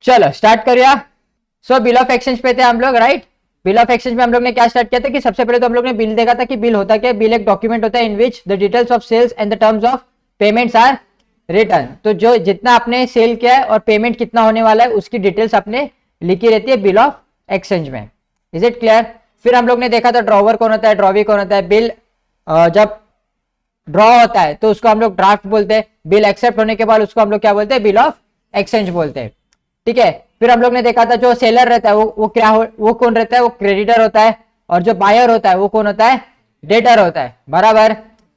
चलो स्टार्ट करिए। सो bill of exchange पे थे हम लोग, राइट। बिल ऑफ एक्सचेंज में हम लोग ने क्या स्टार्ट किया था कि सबसे पहले तो हम लोग ने बिल देखा था कि बिल होता क्या। बिल एक डॉक्यूमेंट होता है in which the details of sales and the terms of payments are return. तो जो जितना आपने सेल किया है और पेमेंट कितना होने वाला है उसकी डिटेल्स आपने लिखी रहती है बिल ऑफ एक्सचेंज में। Is it clear? फिर हम लोग ने देखा था ड्रॉवर कौन होता है, ड्रॉवी कौन होता है। बिल जब ड्रॉ होता है तो उसको हम लोग ड्राफ्ट बोलते हैं। बिल एक्सेप्ट होने के बाद उसको हम लोग क्या बोलते हैं, बिल ऑफ एक्सचेंज बोलते हैं। ठीक है। फिर हम लोग ने देखा था जो सेलर रहता है वो कौन रहता है, वो क्रेडिटर होता है। और जो बायर होता है वो कौन होता है, डेटर होता है, बराबर।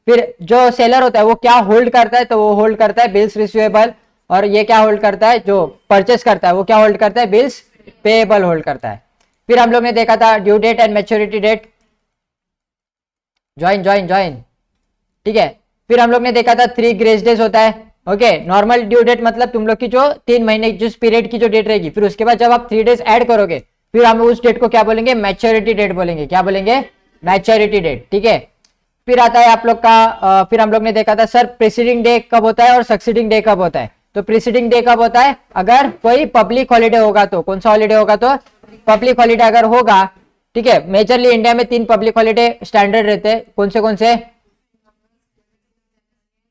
फिर जो सेलर होता है वो क्या होल्ड करता है, तो वो होल्ड करता है बिल्स रिसीवेबल। और ये क्या होल्ड करता है, जो परचेस करता है वो क्या होल्ड करता है, बिल्स पेएबल होल्ड करता है। फिर हम लोग ने देखा था due date and maturity date. Join. ठीक है। फिर हम लोग ने देखा था 3 ग्रेस डेज होता है। ओके। नॉर्मल ड्यू डेट मतलब तुम लोग की जो 3 महीने जिस पीरियड की जो डेट रहेगी, फिर उसके बाद जब आप 3 डेज ऐड करोगे फिर हम उस डेट को क्या बोलेंगे, मैच्योरिटी डेट बोलेंगे। क्या बोलेंगे, मैच्योरिटी डेट। ठीक है। फिर आता है आप लोग का फिर हम लोग ने देखा था सर प्रीसीडिंग डे कब होता है और सक्सीडिंग डे कब होता है। तो प्रीसीडिंग डे कब होता है, अगर कोई पब्लिक हॉलीडे होगा तो। कौन सा हॉलीडे होगा, तो पब्लिक हॉलीडे अगर होगा। ठीक है। मेजरली इंडिया में 3 पब्लिक हॉलीडे स्टैंडर्ड रहते हैं। कौन से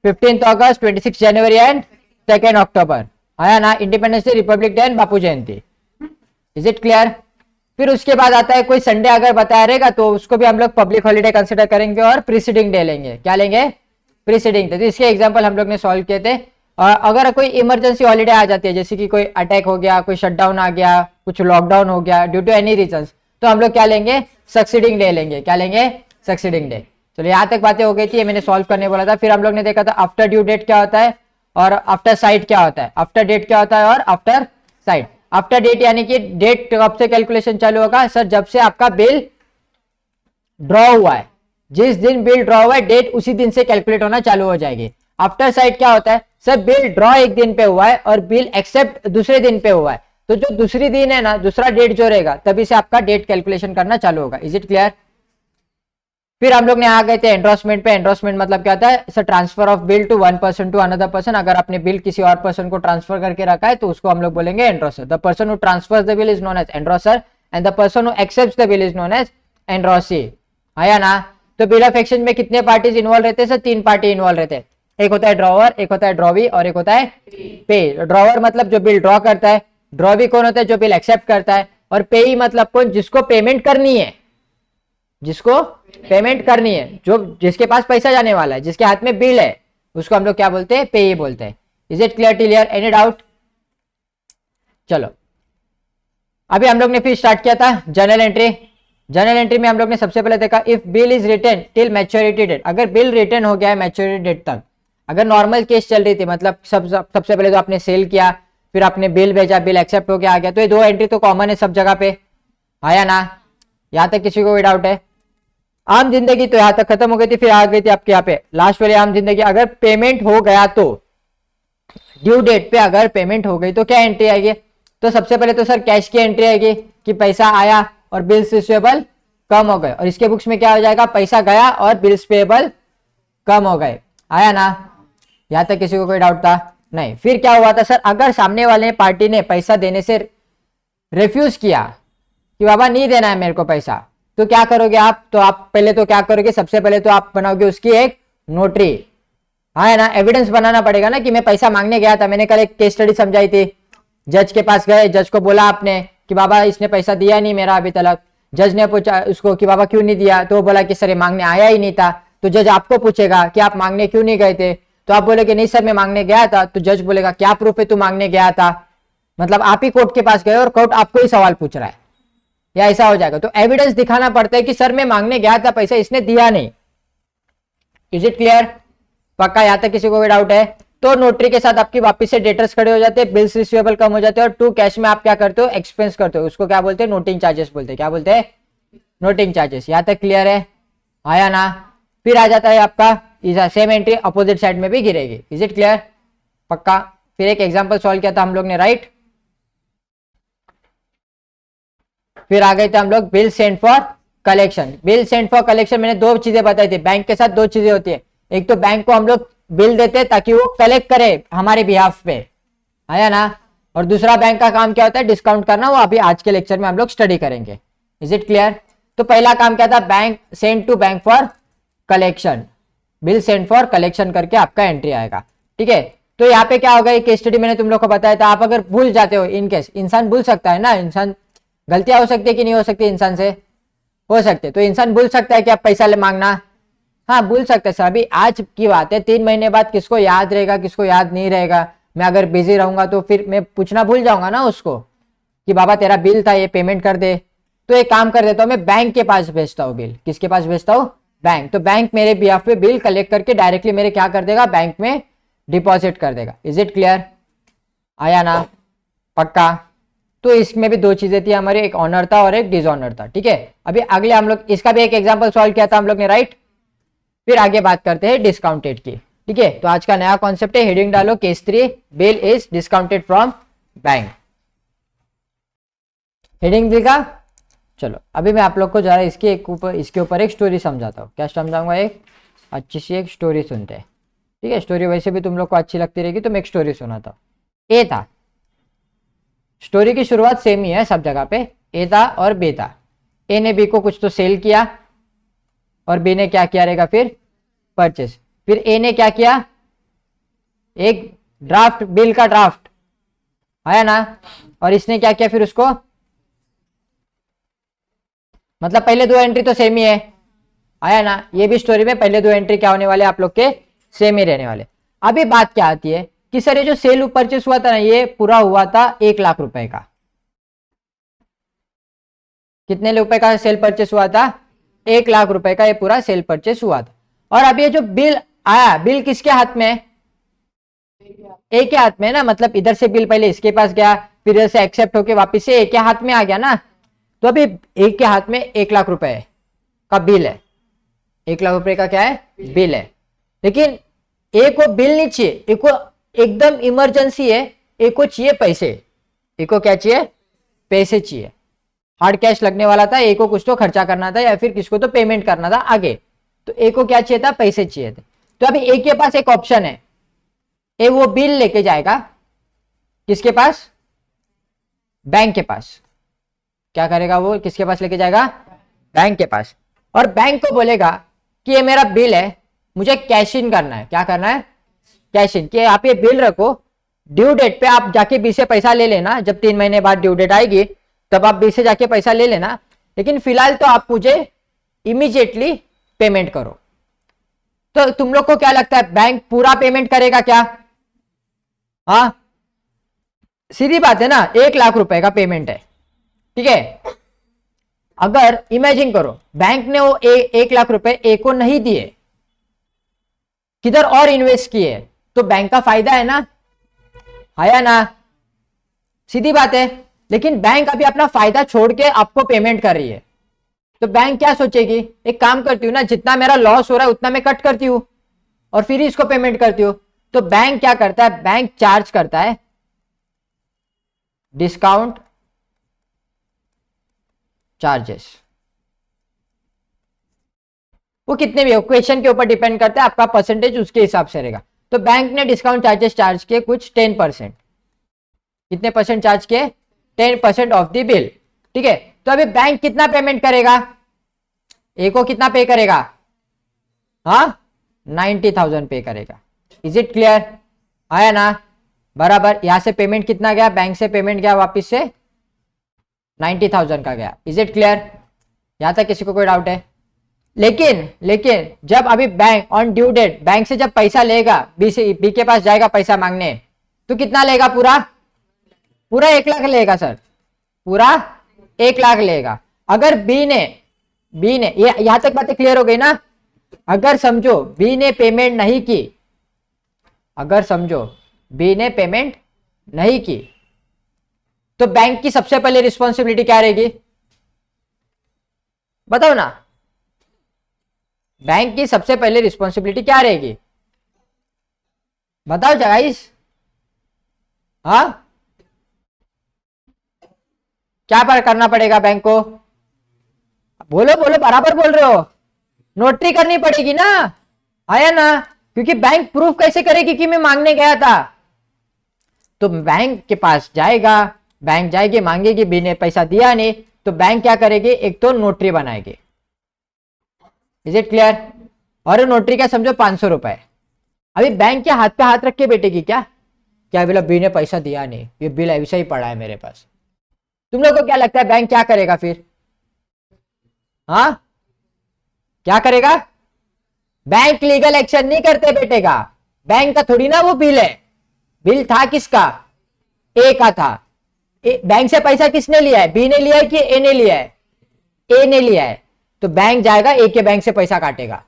15 अगस्त, 26 जनवरी एंड 2 अक्टूबर। आया ना, independence day, Republic day and Bapu Jayanti. Is it clear? फिर उसके बाद आता है कोई संडे अगर बताया रहेगा तो उसको भी हम लोग पब्लिक हॉलीडे कंसिडर करेंगे और प्रीसीडिंग डे लेंगे। क्या लेंगे, प्रीसीडिंग डे। तो इसके एग्जांपल हम लोग ने सॉल्व किए थे। और अगर कोई इमरजेंसी हॉलीडे आ जाती है, जैसे कि कोई अटैक हो गया, कोई शटडाउन आ गया, कुछ लॉकडाउन हो गया ड्यू टू एनी रीजन, तो हम लोग क्या लेंगे, सक्सीडिंग डे लेंगे। क्या लेंगे, सक्सीडिंग डे। चलिए यहाँ तक बातें हो गई थी, मैंने सॉल्व करने बोला था। फिर हम लोग ने देखा था आफ्टर ड्यू डेट क्या होता है और आफ्टर साइट क्या होता है। आफ्टर डेट क्या होता है और आफ्टर साइट। आफ्टर डेट यानी कि डेट कब से कैलकुलेशन चालू होगा, सर जब से आपका बिल ड्रॉ हुआ है। जिस दिन बिल ड्रॉ हुआ है डेट उसी दिन से कैलकुलेट होना चालू हो जाएगी। आफ्टर साइट क्या होता है, सर बिल ड्रॉ एक दिन पे हुआ है और बिल एक्सेप्ट दूसरे दिन पे हुआ है, तो जो दूसरी दिन है ना, दूसरा डेट जो रहेगा तभी से आपका डेट कैलकुलेशन करना चालू होगा। Is it clear? फिर हम लोग ने आ गए थे एंड्रोसमेंट पे। एंड्रोसमेंट मतलब क्या होता है, sir transfer of bill to one person to another person. अगर आपने बिल किसी और पर्सन को ट्रांसफर करके रखा है तो उसको हम लोग बोलेंगे endorser. The person who transfers the bill is known as endorser and the person who accepts the bill is known as endorsee. आया ना? तो बिल ऑफ एक्सचेंज में कितने पार्टीज इन्वॉल्व रहते हैं, सर 3 पार्टी इन्वॉल्व रहते हैं। एक होता है ड्रॉवर, एक होता है ड्रॉवी और एक होता है पे। ड्रॉवर मतलब जो बिल ड्रॉ करता है, ड्रॉवी कौन होता है, जो बिल एक्सेप्ट करता है, और पेई मतलब कौन, जिसको पेमेंट करनी है। जिसको पेमेंट करनी है, जो जिसके पास पैसा जाने वाला है, जिसके हाथ में बिल है, उसको हम लोग क्या बोलते हैं, पेई बोलते हैं। Is it clear till here? Any doubt? चलो अभी हम लोग ने फिर स्टार्ट किया था जर्नल एंट्री। जर्नल एंट्री में हम लोग ने सबसे पहले देखा if bill is return till maturity date. अगर बिल रिटर्न हो गया है मैच्योरिटी डेट तक, अगर नॉर्मल केस चल रही थी, मतलब सबसे पहले तो आपने सेल किया, फिर आपने बिल भेजा, बिल एक्सेप्ट हो गया, आ गया, तो ये 2 एंट्री तो कॉमन है सब जगह पे। आया ना? यहां तक किसी को कोई डाउट है? आम जिंदगी तो यहां तक खत्म हो गई थी। फिर आ गई थी आपके यहाँ पे लास्ट वाली आम जिंदगी। अगर पेमेंट हो गया तो ड्यू डेट पे अगर पेमेंट हो गई तो क्या एंट्री आएगी, तो सबसे पहले तो सर कैश की एंट्री आएगी कि पैसा आया और बिल्स रिसीवेबल कम हो गए, और इसके बुक्स में क्या हो जाएगा, पैसा गया और बिल्स पेएबल कम हो गए। आया ना? यहां तक किसी को कोई डाउट था? नहीं। फिर क्या हुआ था सर, अगर सामने वाले पार्टी ने पैसा देने से रिफ्यूज किया कि बाबा नहीं देना है मेरे को पैसा, तो क्या करोगे आप, तो आप पहले तो क्या करोगे, सबसे पहले तो आप बनाओगे उसकी एक नोटरी। हाँ है ना, एविडेंस बनाना पड़ेगा ना कि मैं पैसा मांगने गया था। मैंने कल एक केस स्टडी समझाई थी। जज के पास गए, जज को बोला आपने कि बाबा इसने पैसा दिया नहीं मेरा अभी तक। जज ने पूछा उसको कि बाबा क्यों नहीं दिया, तो वो बोला कि सर ये मांगने आया ही नहीं था। तो जज आपको पूछेगा कि आप मांगने क्यों नहीं गए थे, तो आप बोले कि नहीं सर मैं मांगने गया था। तो जज बोलेगा क्या प्रूफ है तू मांगने गया था, मतलब आप ही कोर्ट के पास गए और कोर्ट आपको ही सवाल पूछ रहा है, या ऐसा हो जाएगा। तो एविडेंस दिखाना पड़ता है कि सर मैं मांगने गया था, पैसा इसने दिया नहीं। Is it clear? पक्का? यहां तक किसी को कोई डाउट है? तो नोटरी के साथ आपकी वापस से डेटर्स खड़े हो जाते हैं, बिल्स रिसीवेबल कम हो जाते हैं, और टू कैश में आप क्या करते हो, एक्सपेंस करते हो। उसको क्या बोलते हैं, नोटिंग चार्जेस बोलते हैं। क्या बोलते हैं, नोटिंग चार्जेस। यहां तक क्लियर है? आया ना? फिर आ जाता है आपका सेम एंट्री अपोजिट साइड में भी गिरेगी। Is it clear? पक्का? फिर एक एग्जांपल सॉल्व किया था हम लोग ने, राइट। फिर आ गए थे हम लोग bill send for collection. Bill send for collection मैंने 2 चीजें बताई थी। बैंक के साथ 2 चीजें होती है, एक तो बैंक को हम लोग बिल देते हैं ताकि वो कलेक्ट करे हमारे बिहाफ पे, आया ना, और दूसरा बैंक का काम क्या होता है, डिस्काउंट करना। वो अभी आज के लेक्चर में हम लोग स्टडी करेंगे। Is it clear? तो पहला काम क्या था, bank send to bank for collection, bill send for collection करके आपका एंट्री आएगा। ठीक है, तो यहाँ पे क्या होगा, एक केस स्टडी मैंने तुम लोग को बताया था। आप अगर भूल जाते हो, इन केस, इंसान भूल सकता है ना, इंसान गलतियां हो सकती है कि नहीं हो सकती, इंसान से हो सकते, तो इंसान भूल सकता है कि आप पैसा ले मांगना, हाँ भूल सकते हैं सर। अभी आज की बात है, 3 महीने बाद किसको याद रहेगा, किसको याद नहीं रहेगा। मैं अगर बिजी रहूंगा तो फिर मैं पूछना भूल जाऊंगा ना उसको कि बाबा तेरा बिल था, ये पेमेंट कर दे। तो एक काम कर देता हूं, मैं बैंक के पास भेजता हूँ बिल। किसके पास भेजता हूँ? बैंक। तो बैंक मेरे बिहाफ पे बिल कलेक्ट करके डायरेक्टली मेरे क्या कर देगा, बैंक में डिपॉजिट कर देगा। Is it clear? आया ना? पक्का? तो इसमें भी 2 चीजें थी हमारी, एक ऑनर था और एक डिसऑनर था। ठीक है, अभी अगले हम लोग इसका भी एक एग्जाम्पल सॉल्व किया था हम लोग ने, राइट। फिर आगे बात करते हैं डिस्काउंटेड की। ठीक है, तो आज का नया कॉन्सेप्ट है, हेडिंग डालो case 3, bill is discounted from bank. Heading दिखा? चलो अभी मैं आप लोग को जरा इसके ऊपर एक स्टोरी समझाता हूँ। क्या समझाऊंगा? एक अच्छी सी एक स्टोरी सुनते हैं। ठीक है, स्टोरी वैसे भी तुम लोग को अच्छी लगती रहेगी, तो मैं एक स्टोरी सुनाता हूँ। ए था, स्टोरी की शुरुआत सेम ही है सब जगह पे, ए था और बी था। ए ने बी को कुछ तो सेल किया और बी ने क्या किया रहेगा, फिर परचेस। फिर ए ने क्या किया, एक ड्राफ्ट, बिल का ड्राफ्ट आया ना, और इसने क्या किया फिर उसको, मतलब पहले 2 एंट्री तो सेम ही है, आया ना। ये भी स्टोरी में पहले 2 एंट्री क्या होने वाले आप लोग के, सेम ही रहने वाले। अभी बात क्या आती है कि सर ये जो सेल परचेस हुआ था ना, ये पूरा हुआ था 1 लाख रुपए का। कितने रुपए का सेल परचेस हुआ था? 1 लाख रुपए का ये पूरा सेल परचेस हुआ था। और अब ये जो बिल आया, बिल किसके हाथ में है? ए के हाथ में ना, मतलब इधर से बिल पहले इसके पास गया, फिर इधर से एक्सेप्ट होके वापिस से ए के हाथ में आ गया ना। तो अभी ए के हाथ में 1 लाख रुपए का बिल है, 1 लाख रुपए का क्या है, बिल है। लेकिन ए को बिल नहीं चाहिए, ए को एकदम इमरजेंसी है, ए को चाहिए पैसे। ए को क्या चाहिए? पैसे चाहिए। हार्ड कैश लगने वाला था, ए को कुछ तो खर्चा करना था या फिर किसको तो पेमेंट करना था आगे, तो ए को क्या चाहिए था? पैसे चाहिए थे। तो अभी ए के पास एक ऑप्शन है, ए वो बिल लेके जाएगा किसके पास? बैंक के पास। क्या करेगा वो, किसके पास लेके जाएगा? बैंक के पास। और बैंक को बोलेगा कि ये मेरा बिल है, मुझे कैश इन करना है। क्या करना है? Cash in. कि आप ये बिल रखो, ड्यू डेट पे आप जाके बी से पैसा ले लेना, जब 3 महीने बाद ड्यू डेट आएगी तब आप बी से जाके पैसा ले लेना, लेकिन फिलहाल तो आप मुझे इमीडिएटली पेमेंट करो। तो तुम लोग को क्या लगता है, बैंक पूरा पेमेंट करेगा क्या? हाँ सीधी बात है ना, 1 लाख रुपए का पेमेंट है। ठीक है, अगर इमेजिन करो बैंक ने वो 1 लाख रुपए ए को नहीं दिए, किधर और इन्वेस्ट किए, तो बैंक का फायदा है ना, आया ना, सीधी बात है। लेकिन बैंक अभी अपना फायदा छोड़ के आपको पेमेंट कर रही है, तो बैंक क्या सोचेगी, एक काम करती हूँ ना, जितना मेरा लॉस हो रहा है उतना मैं कट करती हूँ और फिर ही इसको पेमेंट करती हूँ। तो बैंक क्या करता है, बैंक चार्ज करता है डिस्काउंट चार्जेस। वो कितने भी हो, क्वेश्चन के ऊपर डिपेंड करता है, आपका परसेंटेज उसके हिसाब से रहेगा। तो बैंक ने डिस्काउंट चार्जेस चार्ज किए कुछ 10%। कितने परसेंट चार्ज किए? 10% ऑफ द बिल। ठीक है, तो अभी बैंक कितना पेमेंट करेगा, ए को कितना पे करेगा? हाँ 90,000 पे करेगा। Is it clear? आया ना बराबर। यहां से पेमेंट कितना गया, बैंक से पेमेंट गया वापिस से 90,000 का गया। Is it clear? यहां तक किसी को कोई डाउट है? लेकिन जब अभी bank on due date bank से जब पैसा लेगा, बी के पास जाएगा पैसा मांगने, तो कितना लेगा? पूरा 1 लाख लेगा सर, पूरा 1 लाख लेगा। अगर बी ने ये यहां तक बातें क्लियर हो गई ना? अगर समझो बी ने पेमेंट नहीं की, अगर समझो बी ने पेमेंट नहीं की, तो बैंक की सबसे पहले रिस्पॉन्सिबिलिटी क्या रहेगी, बताओ ना? बैंक की सबसे पहले रिस्पॉन्सिबिलिटी क्या रहेगी, बताओ गाइस? हाँ क्या पर करना पड़ेगा बैंक को? बोलो बराबर बोल रहे हो। नोटरी करनी पड़ेगी ना, आया ना? क्योंकि बैंक प्रूफ कैसे करेगी कि मैं मांगने गया था? तो बैंक के पास जाएगा, बैंक जाएगी, मांगेगी, बी ने पैसा दिया नहीं, तो बैंक क्या करेगी, एक तो नोटरी बनाएगी। Is it clear? और नोटरी क्या समझो, 500 रुपए। अभी बैंक के हाथ पे हाथ रख के बैठेगी क्या, क्या बोला बी ने पैसा दिया नहीं, ये बिल ऐसा ही पड़ा है मेरे पास। तुम लोग को क्या लगता है बैंक क्या करेगा फिर? हाँ, क्या करेगा? बैंक लीगल एक्शन नहीं करते बेटेगा, बैंक का थोड़ी ना वो बिल है। बिल था किसका? ए का था। बैंक से पैसा किसने लिया है, बी ने लिया है कि ए ने लिया है? ए ने लिया है। तो बैंक जाएगा, ए के बैंक से पैसा काटेगा।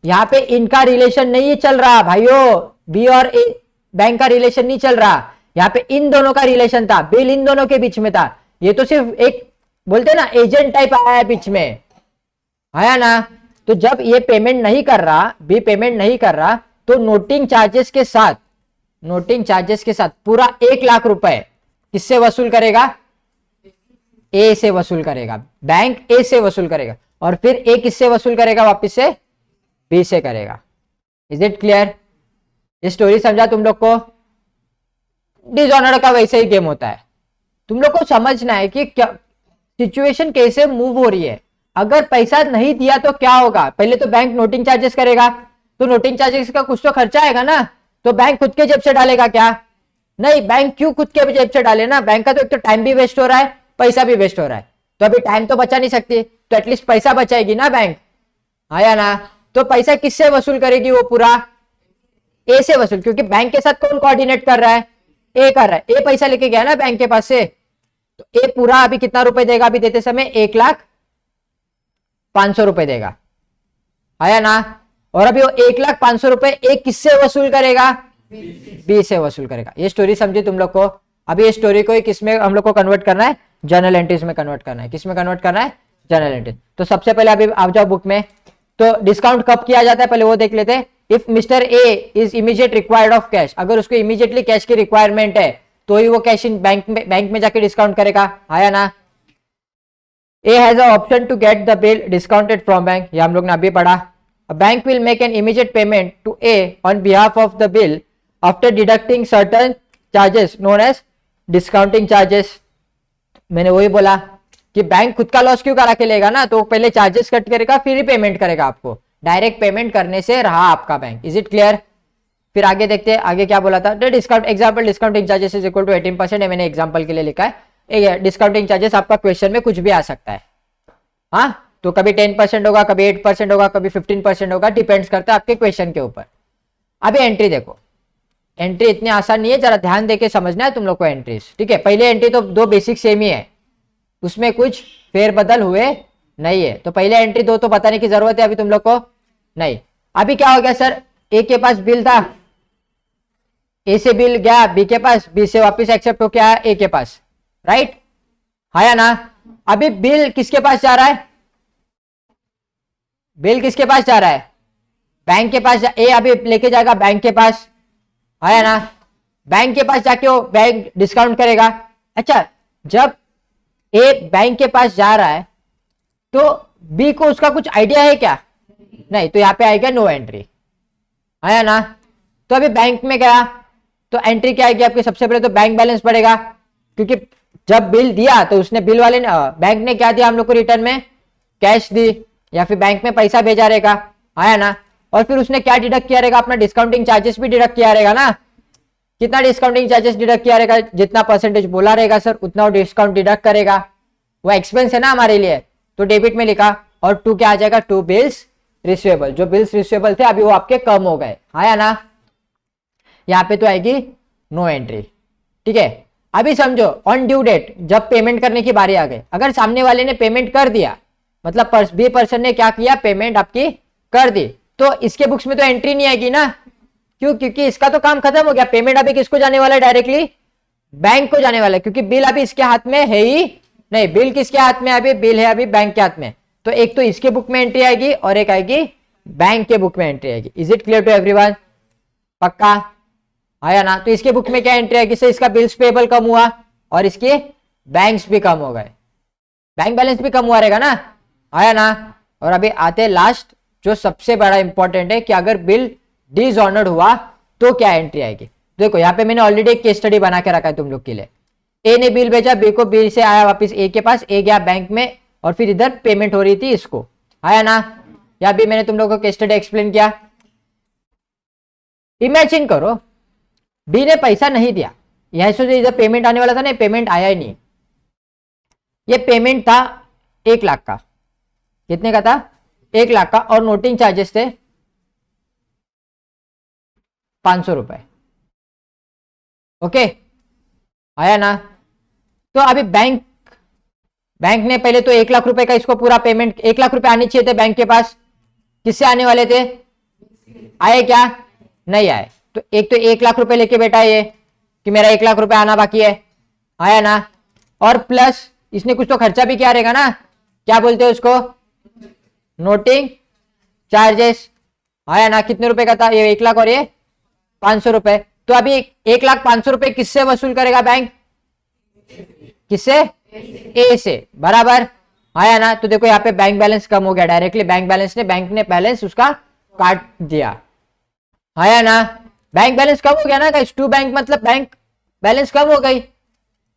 यहां पे इनका रिलेशन नहीं चल रहा भाइयों, बी और ए बैंक का रिलेशन नहीं चल रहा, यहां पे इन दोनों का रिलेशन था, बिल इन दोनों के बीच में था। ये तो सिर्फ एक बोलते ना एजेंट टाइप आया है बीच में, आया ना। तो जब ये पेमेंट नहीं कर रहा, बी पेमेंट नहीं कर रहा, तो नोटिंग चार्जेस के साथ, नोटिंग चार्जेस के साथ पूरा 1 लाख रुपए किससे वसूल करेगा? ए से वसूल करेगा, बैंक ए से वसूल करेगा, और फिर ए किससे वसूल करेगा वापस से? बी से करेगा। Is it clear? ये स्टोरी समझा तुम लोग को? डिसऑनर का वैसे ही गेम होता है, तुम लोग को समझना है कि क्या सिचुएशन कैसे मूव हो रही है। अगर पैसा नहीं दिया तो क्या होगा? पहले तो बैंक नोटिंग चार्जेस करेगा, तो नोटिंग चार्जेस का कुछ तो खर्चा आएगा ना, तो बैंक खुद के जेब से डालेगा क्या? नहीं, बैंक क्यों खुद के जेब से डाले ना, बैंक का तो एक तो टाइम भी वेस्ट हो रहा है, पैसा भी वेस्ट हो रहा है। तो अभी टाइम तो बचा नहीं सकती, तो एटलीस्ट पैसा बचाएगी ना बैंक, आया ना। तो पैसा किससे वसूल करेगी वो पूरा? ए से वसूल, क्योंकि बैंक के साथ कौन कोऑर्डिनेट कर रहा है? ए कर रहा है। ए पैसा लेके गया ना बैंक के पास से, तो ए पूरा अभी कितना रुपए देगा? अभी देते समय 1,05,000 रुपए देगा, आया ना। और अभी वो 1,05,000 रुपए एक किससे वसूल करेगा? बी से वसूल करेगा। ये स्टोरी समझी तुम लोग को? अभी ये स्टोरी को किसमें हम लोग को कन्वर्ट करना है? जर्नल एंट्रीज में कन्वर्ट करना है। किसमें कन्वर्ट करना है? Journal entries. तो सबसे पहले अभी आप जाओ बुक में, तो डिस्काउंट कब किया जाता है पहले वो देख लेते हैं। If mister A is immediate required of cash, अगर उसको इमीडिएटली कैश की रिक्वायरमेंट है तो ही वो कैश इन बैंक में जाके डिस्काउंट करेगा, आया ना। A has a option to get the bill discounted from bank, ये हम लोग ने अभी पढ़ा। A bank will make an immediate payment to A on behalf of the bill after deducting certain charges known as discounting charges। मैंने वही बोला कि बैंक खुद का लॉस क्यों करा के लेगा ना, तो पहले चार्जेस कट करेगा फिर ही पेमेंट करेगा आपको, डायरेक्ट पेमेंट करने से रहा आपका बैंक। Is it clear? फिर आगे देखते हैं, आगे क्या बोला था। Discount example discounting charges is equal to 18%, मैंने एग्जाम्पल के लिए लिखा है। डिस्काउंटिंग चार्जेस आपका क्वेश्चन में कुछ भी आ सकता है, हाँ, तो कभी 10% होगा, कभी 8% होगा, कभी 15% होगा, डिपेंड्स करता है आपके क्वेश्चन के ऊपर। अभी एंट्री देखो, एंट्री इतनी आसान नहीं है, जरा ध्यान देके समझना है तुम लोग को एंट्रीज, ठीक है। पहले एंट्री तो दो बेसिक सेम ही है, उसमें कुछ फेरबदल हुए नहीं है, तो पहले एंट्री दो तो बताने की जरूरत है अभी तुम लोग को नहीं। अभी क्या हो गया सर, ए के पास बिल था, ए से बिल गया बी के पास, बी से वापस एक्सेप्ट हो क्या ए के पास, राइट, आया ना। अभी बिल किसके पास जा रहा है? बिल किसके पास जा रहा है? बैंक के पास। ए अभी लेके जाएगा बैंक के पास, आया ना। बैंक के पास जाके वो बैंक डिस्काउंट करेगा। अच्छा, जब ए बैंक के पास जा रहा है तो बी को उसका कुछ आइडिया है क्या? नहीं, तो यहां पे आएगा नो एंट्री, आया ना। तो अभी बैंक में गया तो एंट्री क्या आएगी आपके? सबसे पहले तो बैंक बैलेंस बढ़ेगा, क्योंकि जब बिल दिया तो उसने बिल वाले ने बैंक ने क्या दिया हम लोग को रिटर्न में? कैश दी, या फिर बैंक में पैसा भेजा रहेगा, आया ना। और फिर उसने क्या डिडक्ट किया रहेगा? अपना डिस्काउंटिंग चार्जेस भी डिडक्ट किया रहेगा ना। कितना डिस्काउंटिंग चार्जेस डिडक्ट किया रहेगा? जितना परसेंटेज बोला रहेगा सर उतना वो डिस्काउंट डिडक्ट करेगा, वो एक्सपेंस है ना हमारे लिए, तो डेबिट में लिखा। और टू क्या आ जाएगा? टू बिल्स रिसीवेबल, जो बिल्स रिसीवेबल थे अभी वो आपके कम हो गए, आया ना। यहाँ पे तो आएगी नो एंट्री, ठीक है। अभी समझो ऑन ड्यू डेट, जब पेमेंट करने की बारी आ गई, अगर सामने वाले ने पेमेंट कर दिया, मतलब बी पर्सन ने क्या किया? पेमेंट आपकी कर दी, तो इसके बुक्स में तो एंट्री नहीं आएगी ना। क्यों? क्योंकि इसका तो काम खत्म हो गया। पेमेंट अभी किसको जाने वाला है? डायरेक्टली बैंक को जाने वाला है, क्योंकि बिल अभी इसके हाथ में है ही नहीं। बिल किसके हाथ में? अभी बिल है अभी बैंक के हाथ में। तो एक तो इसके बुक में एंट्री आएगी और एक आएगी बैंक के बुक में एंट्री आएगी। Is it clear to everyone? पक्का, आया ना। तो इसके बुक में क्या एंट्री आएगी? इसका बिल्स पेबल कम हुआ और इसके बैंक्स भी कम हो गए, बैंक बैलेंस भी कम हुआ रहेगा ना, आया ना। और अभी आते लास्ट जो सबसे बड़ा इंपॉर्टेंट है कि अगर बिल डिसऑनर्ड हुआ तो क्या एंट्री आएगी। देखो यहाँ पे मैंने ऑलरेडी एक केस स्टडी बना के रखा है तुम लोग के लिए। ए ने बिल भेजा बी को, बी से आया वापस ए के पास, ए गया बैंक में और फिर इधर पेमेंट हो रही थी इसको, आया ना। यहाँ भी मैंने तुम लोगों को केस स्टडी एक्सप्लेन किया। इमेजिन करो बी ने पैसा नहीं दिया, यह सोचे इधर पेमेंट आने वाला था ना, पेमेंट आया ही नहीं। ये पेमेंट था 1 लाख का, कितने का था 1 लाख का, और नोटिंग चार्जेस थे 500 रुपए। ओके आया ना। तो अभी बैंक ने पहले तो 1 लाख रुपए का इसको पूरा पेमेंट, 1 लाख रुपए आने चाहिए थे बैंक के पास, किससे आने वाले थे, आए क्या, नहीं आए। तो 1 लाख रुपए लेके बैठा है ये कि मेरा 1 लाख रुपए आना बाकी है, आया ना। और प्लस इसने कुछ तो खर्चा भी किया रहेगा ना, क्या बोलते हैं उसको, नोटिंग चार्जेस, आया ना। कितने रुपए का था ये 1 लाख और ये 500 रुपए। तो अभी 1,05,000 रुपए किससे वसूल करेगा बैंक, किससे, ए से, बराबर, आया ना। तो देखो यहाँ पे बैंक बैलेंस कम हो गया, डायरेक्टली बैंक ने बैलेंस उसका काट दिया, आया ना। बैंक बैलेंस कम हो गया ना गाइस, टू बैंक मतलब बैंक बैलेंस कम हो गई।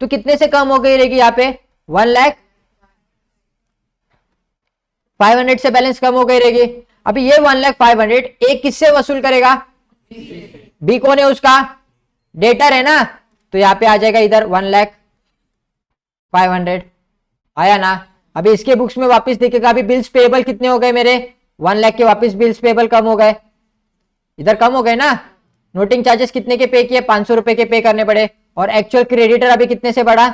तो कितने से कम हो गई रहेगी यहाँ पे, 1,05,000 से बैलेंस कम हो गई रहेगी। अभी ये 1,05,000 एक किससे वसूल करेगा, बी कौन है उसका, डेटर है ना। तो यहाँ पे आ जाएगा इधर 1,05,000, आया ना। अभी इसके बुक्स में वापस दिखेगा, अभी बिल्स पेएबल कितने हो गए मेरे, 1,00,000 के वापस बिल्स पेएबल कम हो गए, इधर कम हो गए ना। नोटिंग चार्जेस कितने के पे किए, 500 रुपए के पे करने पड़े। और एक्चुअल क्रेडिटर अभी कितने से बढ़ा,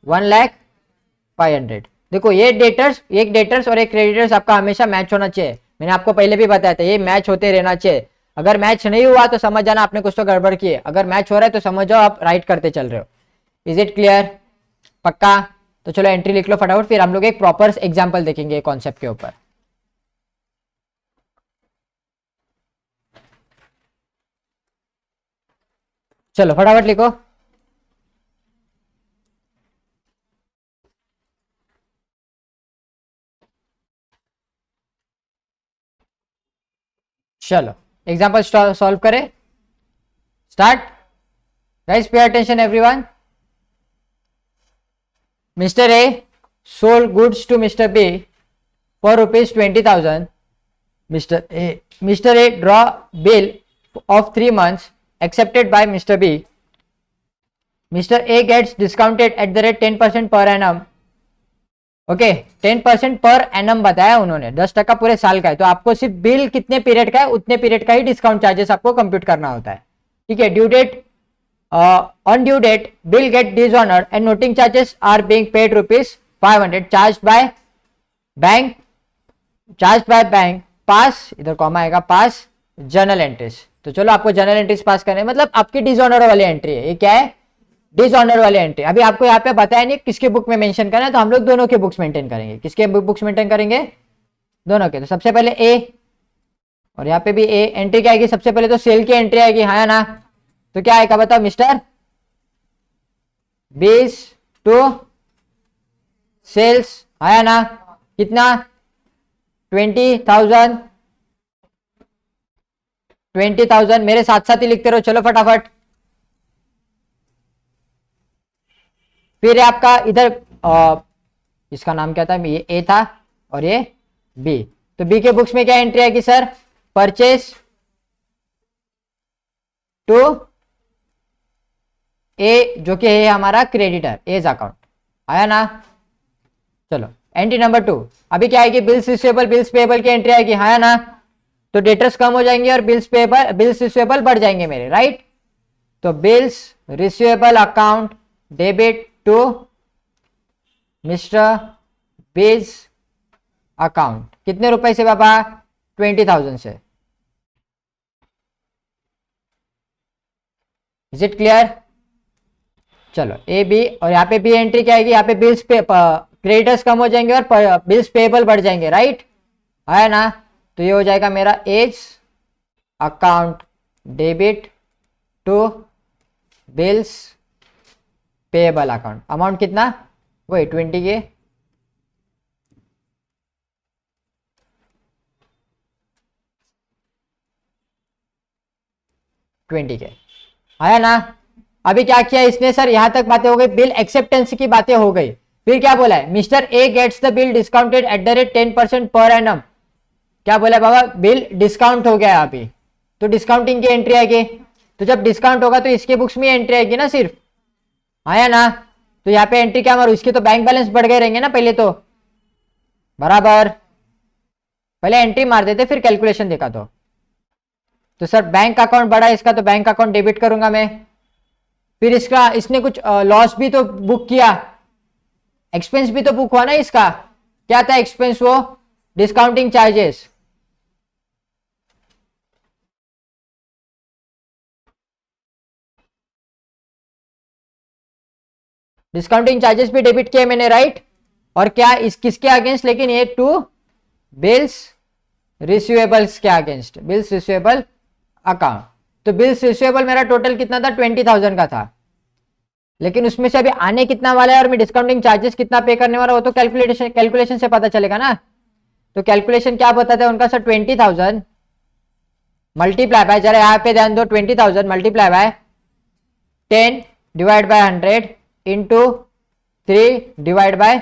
1,05,000। देखो ये डेटर्स, एक डेटर्स और एक क्रेडिटर्स आपका हमेशा मैच होना चाहिए, मैंने आपको पहले भी बताया था, ये मैच होते रहना चाहिए। अगर मैच नहीं हुआ तो समझ जाना आपने कुछ तो गड़बड़ की है, अगर मैच हो रहा है तो समझ जाओ आप राइट करते चल रहे हो। इज इट क्लियर, पक्का। तो चलो एंट्री लिख लो फटाफट, फिर हम लोग एक प्रॉपर एग्जाम्पल देखेंगे कॉन्सेप्ट के ऊपर। चलो फटाफट लिखो। चलो एग्जाम्पल सॉल्व करें, start. Guys pay attention everyone. Mister A sold goods to Mr. B for rupees 20,000. Mr. A draw bill of 3 months accepted by Mr. B. Mr. A gets discounted at the rate 10% per annum. Okay 10% per annum बताया उन्होंने, 10% पूरे साल का है। तो आपको सिर्फ bill कितने पीरियड का है उतने पीरियड का ही डिस्काउंट चार्जेस आपको कंप्यूट करना होता है, ठीक है। Due date, on due date bill get dishonoured and noting charges are being paid ₹500 charge by bank pass, इधर कॉमा आएगा, पास जर्नल एंट्रीज। तो चलो आपको जर्नल एंट्रीज पास करने, मतलब आपकी डिसऑनर वाली एंट्री है, ये क्या है, डिसऑनर वाली एंट्री। अभी आपको यहाँ पे बताया नहीं किसके बुक में मेंशन करना है, तो हम लोग दोनों के बुक्स मेंटेन करेंगे। किसके बुक्स मेंटेन करेंगे, दोनों के। तो सबसे पहले ए और यहाँ पे भी ए, एंट्री क्या आएगी, सबसे पहले तो सेल की एंट्री आएगी, हाँ ना। तो क्या आएगा बताओ, मिस्टर 20 टू सेल्स, आया ना। कितना, 20,000 मेरे साथ साथ ही लिखते रहो, चलो फटाफट। फिर आपका इधर इसका नाम क्या था, ये ए था और ये बी। तो बी के बुक्स में क्या एंट्री आएगी सर, परचेस टू ए, जो कि है हमारा क्रेडिटर, एज अकाउंट, आया ना। चलो एंट्री नंबर 2, अभी क्या आएगी, बिल्स रिसीवेबल बिल्स पेएबल की एंट्री आएगी, हाँ ना। तो डेटर्स कम हो जाएंगे और बिल्स रिसीवेबल बढ़ जाएंगे मेरे, राइट। तो bills receivable account debit to mister B's account, कितने रुपए से बाबा, 20,000 से। Is it clear. चलो ए बी, और यहाँ पे बी एंट्री क्या आएगी, यहाँ पे बिल्स पे क्रेडिटर्स कम हो जाएंगे और बिल्स पेएबल बढ़ जाएंगे, राइट, है ना। तो ये हो जाएगा मेरा A's account debit to bills payable account. Amount कितना, वही 20 के, आया ना। अभी क्या किया इसने सर, यहां तक बातें हो गई, बिल एक्सेप्टेंस की बातें हो गई। फिर क्या बोला है, mister A gets the bill discounted at the rate 10% per annum. क्या बोला है बाबा, बिल डिस्काउंट हो गया अभी, तो डिस्काउंटिंग की एंट्री आएगी। तो जब डिस्काउंट होगा तो इसके बुक्स में एंट्री आएगी ना सिर्फ, आया ना। तो यहाँ पे एंट्री क्या मारू, इसके तो बैंक बैलेंस बढ़ गए रहेंगे ना पहले तो, बराबर। पहले एंट्री मार देते फिर कैलकुलेशन देखा तो सर बैंक अकाउंट बढ़ा इसका, तो बैंक अकाउंट डेबिट करूंगा मैं। फिर इसका, इसने कुछ लॉस भी तो बुक किया, एक्सपेंस भी तो बुक हुआ ना इसका। क्या था एक्सपेंस, वो डिस्काउंटिंग चार्जेस। डिस्काउंटिंग चार्जेस भी डेबिट किए मैंने, राइट। और क्या इस किसके अगेंस्ट, लेकिन ये टू बिल्स रिसीवेबल्स के अगेंस्ट, बिल्स रिसीवेबल अकाउंट। तो बिल्स रिसीवेबल मेरा टोटल कितना था, 20,000 का था, लेकिन उसमें से अभी आने कितना वाला है और मैं डिस्काउंटिंग चार्जेस कितना पे करने वाला, वो तो कैलकुलेशन से पता चलेगा ना। तो कैलकुलेशन क्या बताता है उनका सर, 20,000 मल्टीप्लाई बाय, जरा यहाँ पे ध्यान दो, 20,000 multiply by 10 divide by 100 into 3 divide by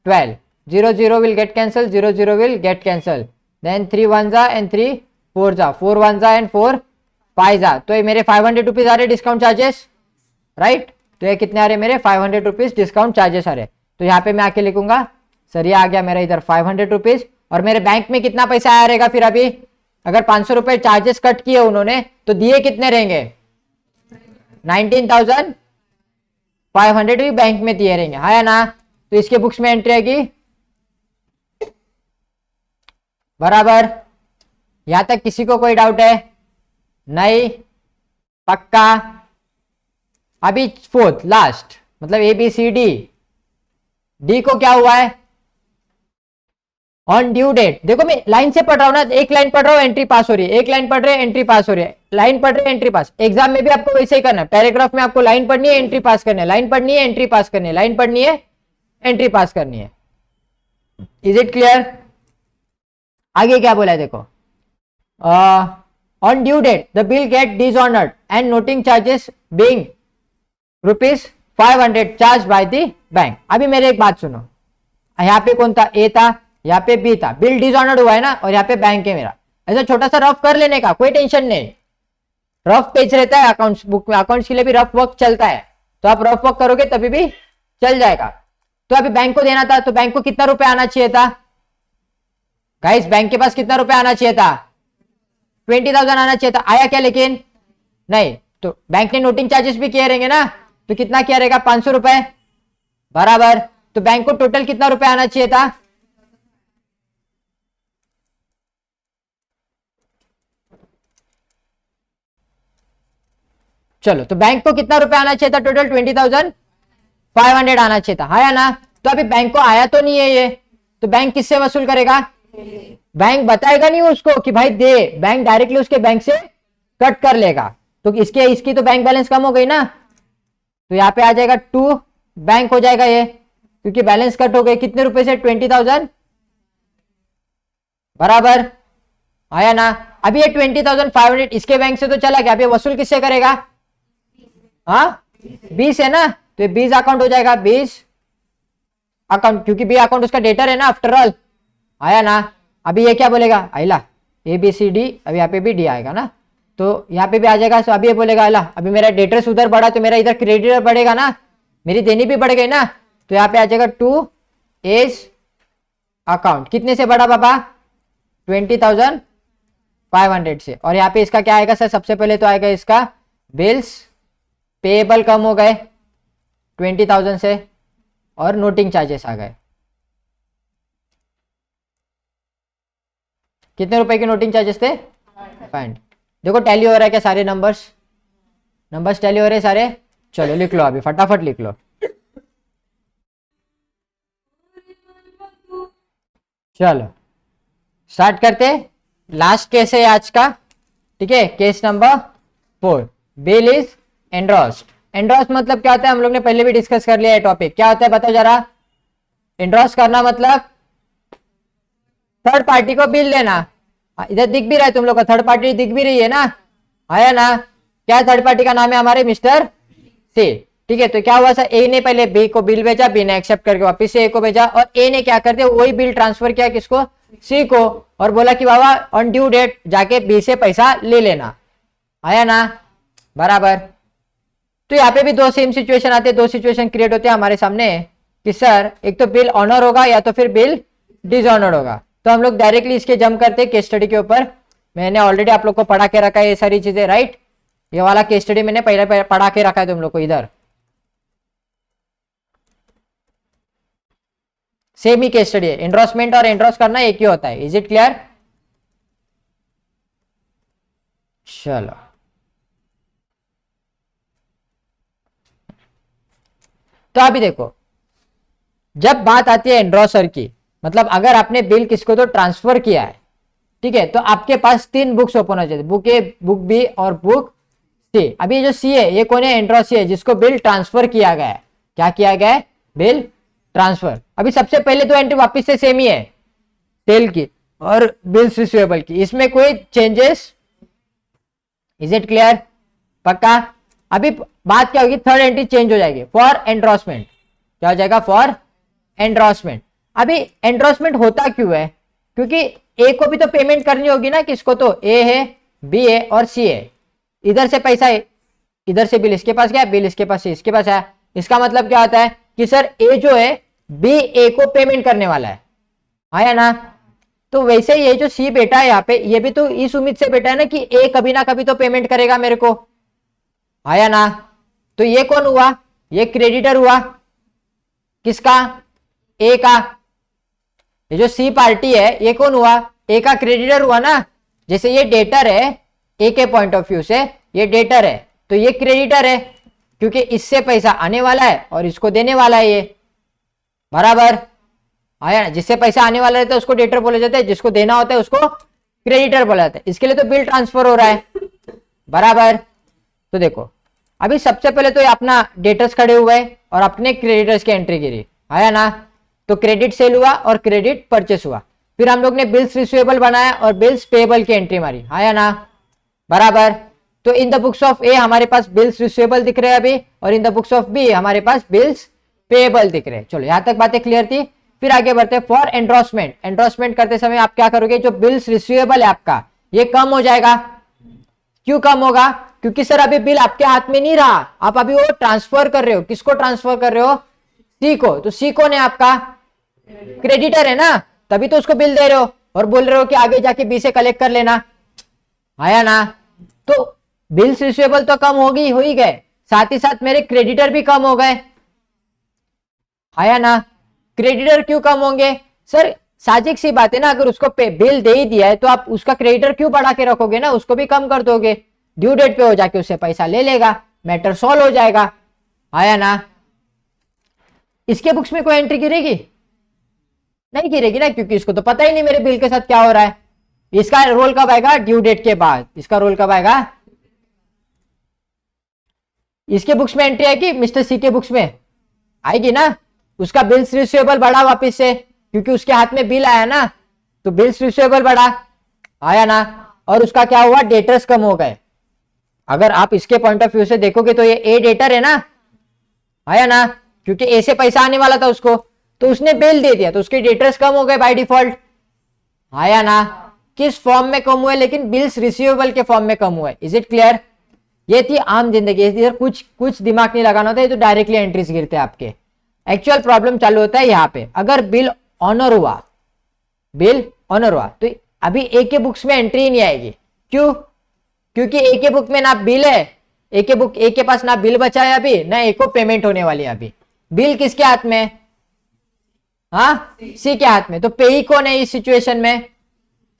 12। 0 0 will get cancelled, 0 0 will get cancelled, then 3 1 and 3 4 4 1 and 4 5 तो ये मेरे 500 रुपीज आ रहे डिस्काउंट चार्जेस, राइट। तो ये कितने आ रहे मेरे, 500 रुपीज डिस्काउंट चार्जेस आ रहे। तो यहाँ पे मैं आके लिखूंगा सर, ये आ गया मेरा इधर 500 रुपीज, और मेरे बैंक में कितना पैसा आया रहेगा फिर अभी, अगर 500 रुपए चार्जेस कट किए उन्होंने तो दिए कितने रहेंगे, 19,500 भी बैंक में दिए रहेंगे, है ना। तो इसके बुक्स में एंट्री आएगी, बराबर। यहां तक किसी को कोई डाउट है, नहीं, पक्का। अभी फोर्थ लास्ट, मतलब A B C D, D को क्या हुआ है, ऑन ड्यू डेट। देखो मैं लाइन से पढ़ रहा हूं ना, एक लाइन पढ़ रहा हूं एंट्री पास हो रही है, एक लाइन पढ़ रहे हैं एंट्री पास हो रही है, लाइन पढ़ रहे हैं एंट्री पास। एग्जाम में भी आपको वैसे ही करना है, पैराग्राफ में आपको लाइन पढ़नी है, एंट्री पास करनी है, लाइन पढ़नी है, एंट्री पास करनी है, लाइन पढ़नी है, एंट्री पास करनी है। Is it clear. आगे क्या बोला है देखो, on due date the bill get dishonoured and noting charges being ₹500 charge by the bank. अभी मेरे एक बात सुनो, यहाँ पे कौन था, ए था, यहाँ पे बी था, बिल डिसऑनर्ड हुआ है ना, और यहाँ पे बैंक है मेरा। ऐसा छोटा सा रफ कर लेने का, कोई टेंशन नहीं, रफ पेज रहता है अकाउंट्स बुक में, अकाउंट्स के लिए भी रफ वर्क चलता है, तो आप रफ वर्क करोगे तभी भी चल जाएगा। तो अभी बैंक को देना था, तो बैंक को कितना रुपए आना चाहिए था गाइस, बैंक के पास कितना रुपए आना चाहिए था, 20,000 आना चाहिए था। आया क्या, लेकिन नहीं। तो बैंक ने नोटिंग चार्जेस भी किए रहेंगे ना, तो कितना किया रहेगा, 500 रुपए, बराबर। तो बैंक को टोटल कितना रुपए आना चाहिए था, चलो, तो बैंक को कितना रुपए आना चाहिए था टोटल, 20,500 आना चाहिए था, है ना। तो अभी बैंक को आया तो नहीं है ये, तो बैंक किससे वसूल करेगा, बैंक बताएगा नहीं उसको कि भाई दे, बैंक डायरेक्टली उसके बैंक से कट कर लेगा। तो इसकी तो बैंक बैलेंस कम हो गई ना, तो यहाँ पे आ जाएगा 2 बैंक हो जाएगा ये, क्योंकि बैलेंस कट हो गए कितने रुपए से, 20,000, बराबर। आया ना। अभी ये 20,500 इसके बैंक से तो चला गया, अभी वसूल किससे करेगा, हाँ 20 है ना, तो ये 20 अकाउंट हो जाएगा, 20 अकाउंट, क्योंकि बी अकाउंट उसका डेटर है ना आफ्टर ऑल, आया ना। अभी ये क्या बोलेगा, आइला ए बी सी डी, अभी यहाँ पे भी डी आएगा ना, तो यहाँ पे भी आ जाएगा। तो अभी ये बोलेगा आइला, अभी मेरा डेटर्स उधर बढ़ा तो मेरा इधर क्रेडिटर बढ़ेगा ना, मेरी देनी भी बढ़ गई ना, तो यहाँ पे आ जाएगा 2 एज अकाउंट, कितने से बढ़ा पापा, 20,500 से। और यहाँ पे इसका क्या आएगा सर, सबसे पहले तो आएगा इसका बिल्स पेएबल कम हो गए 20,000 से, और नोटिंग चार्जेस आ गए, कितने रुपए के नोटिंग चार्जेस थे, 500। देखो टैली हो रहा है क्या, सारे नंबर्स टैली हो रहे हैं सारे, चलो लिख लो, अभी फटाफट लिख लो। चलो स्टार्ट करते, लास्ट केस है आज का, ठीक है, केस नंबर 4, बिल इज एंड्रोस्ड। एंड्रोस्ड मतलब क्या होता है, हम लोग ने पहले भी डिस्कस कर लिया है टॉपिक, क्या होता है बताओ जरा। एंड्रोस्ड करना मतलब थर्ड पार्टी को बिल देना, इधर दिख भी रहा है तुम लोग को, थर्ड पार्टी दिख भी रही है ना, आया ना। क्या थर्ड पार्टी का नाम है हमारे मिस्टर सी। ठीक है, तो क्या हुआ सर, ए ने पहले बी को बिल भेजा, बी ने एक्सेप्ट करके वापस से ए को भेजा, और ए ने क्या कर दिया, वही बिल ट्रांसफर किया किसको, सी को, और बोला कि बाबा ऑन ड्यू डेट जाके बी से पैसा ले लेना। आया ना, बराबर। तो यहाँ पे भी दो सेम सिचुएशन आते हैं, दो सिचुएशन क्रिएट होते हैं हमारे सामने कि सर एक तो बिल ऑनर होगा या तो फिर बिल डिसऑनर्ड होगा। तो हम लोग डायरेक्टली इसके जंप करते हैं केस स्टडी के ऊपर। मैंने ऑलरेडी आप लोग को पढ़ा के रखा है ये सारी चीजें, राइट। ये वाला केस स्टडी मैंने पहले पढ़ा के रखा है तुम लोग को इधर, सेम ही केस स्टडी है। एंड्रोसमेंट और एंड्रोस करना एक ही होता है। Is it clear? चलो, तो अभी देखो, जब बात आती है एंड्रोसर की, मतलब अगर आपने बिल किसको तो ट्रांसफर किया है, ठीक है, तो आपके पास 3 बुक्स ओपन हो जाते, बुक ए, बुक बी और बुक सी। अभी जो सी है ये कौन है, एंड्रोसी है, जिसको बिल ट्रांसफर किया गया है। क्या किया गया है, बिल ट्रांसफर। अभी सबसे पहले तो एंट्री वापस से सेम ही है, सेल की और बिल्स रिसीवेबल की, इसमें कोई चेंजेस। Is it clear? पक्का? अभी बात क्या होगी, थर्ड एंट्री चेंज हो जाएगी फॉर एंड्रोसमेंट। क्या हो जाएगा, फॉर एंड्रोसमेंट। अभी एंड्रोसमेंट होता क्यों है, क्योंकि ए को भी तो पेमेंट करनी होगी ना, किसको तो, ए है, बी है और सी है। इधर से पैसा है, इधर से बिल इसके पास गया, बिल इसके पास से इसके पास आया। इसका मतलब क्या होता है कि सर ए जो है बी ए को पेमेंट करने वाला है। आया ना? तो वैसे ये जो सी बेटा है यहाँ पे, ये भी तो इस उम्मीद से बेटा है ना कि ए कभी ना कभी तो पेमेंट करेगा मेरे को। आया ना? तो ये कौन हुआ, ये क्रेडिटर हुआ किसका, ए का। ये जो सी पार्टी है ये कौन हुआ, ए का क्रेडिटर हुआ ना। जैसे ये डेटर है, ए के पॉइंट ऑफ व्यू से ये डेटर है, तो ये क्रेडिटर है, क्योंकि इससे पैसा आने वाला है और इसको देने वाला है ये, बराबर। आया? जिससे पैसा आने वाला रहता है उसको डेटर बोला जाता है, जिसको देना होता है उसको क्रेडिटर बोला जाता है। इसके लिए तो बिल ट्रांसफर हो रहा है, बराबर। तो देखो, अभी सबसे पहले तो ये अपना डेटर्स खड़े हुए हैं और अपने क्रेडिटर्स की एंट्री गिरी। आया ना? तो क्रेडिट सेल हुआ और क्रेडिट परचेस हुआ। फिर हम लोग ने बिल्स रिसीवेबल बनाया और बिल्स पेएबल की एंट्री मारी। आया ना? बराबर। तो in the books of A हमारे पास बिल्स रिसीवेबल दिख रहे हैं अभी, और in the books of B हमारे पास बिल्स पेएबल दिख रहे हैं। चलो, यहां तक बातें क्लियर थी। फिर आगे बढ़ते हैं फॉर एंड्रोसमेंट। एंड्रोसमेंट करते समय आप क्या करोगे, जो बिल्स रिसीवेबल है आपका ये कम हो जाएगा। क्यों कम होगा, क्योंकि सर अभी बिल आपके हाथ में नहीं रहा, आप अभी वो ट्रांसफर कर रहे हो। किसको ट्रांसफर कर रहे हो, सी को। तो सी कौन है आपका, क्रेडिटर है ना, तभी तो उसको बिल दे रहे हो और बोल रहे हो कि आगे जाके बी से कलेक्ट कर लेना। आया ना? तो बिल्स रिसीवेबल तो कम होगी, हो ही गए, साथ ही साथ मेरे क्रेडिटर भी कम हो गए। आया ना? क्रेडिटर क्यों कम होंगे, सर साजिक सी बात है ना, अगर उसको बिल दे ही दिया है तो आप उसका क्रेडिटर क्यों बढ़ा के रखोगे ना, उसको भी कम कर दोगे, ड्यू डेट पे हो जाके उससे पैसा ले लेगा, मैटर सॉल्व हो जाएगा। आया ना? इसके बुक्स में कोई एंट्री गिरेगी नहीं, गिरेगी ना, क्योंकि इसको तो पता ही नहीं मेरे बिल के साथ क्या हो रहा है। इसका रोल कब आएगा, ड्यू डेट के बाद। इसका रोल कब आएगा, इसके बुक्स में एंट्री आएगी, मिस्टर सी के बुक्स में आएगी ना। उसका बिल्स रिसीवेबल बढ़ा वापस से, क्योंकि उसके हाथ में बिल आया ना, तो बिल्स रिसीवेबल बढ़ा। आया ना? और उसका क्या हुआ, डेटर्स कम हो गए। अगर आप इसके पॉइंट ऑफ व्यू से देखोगे तो ये ए डेटर है ना। आया ना? क्योंकि ए से पैसा आने वाला था उसको, तो उसने बिल दे दिया, तो उसके डेटर्स कम हो गए बाय डिफॉल्ट। आया ना? किस फॉर्म में कम हुए, लेकिन बिल्स रिसीवेबल के फॉर्म में कम हुए। Is it clear? ये थी आम जिंदगी, इधर कुछ दिमाग नहीं लगाना होता है, तो डायरेक्टली एंट्रीज गिरते हैं आपके। एक्चुअल प्रॉब्लम चालू होता है यहाँ पे, अगर बिल ऑनर हुआ, बिल ऑनर हुआ तो अभी ए के बुक्स में एंट्री नहीं आएगी। क्यों? क्योंकि ए के बुक में ना बिल है, ए के पास ना बिल बचा है अभी, ना ए को पेमेंट होने वाली है अभी। बिल किसके हाथ में, हाँ सी के हाथ में। तो पेई कौन है इस सिचुएशन में,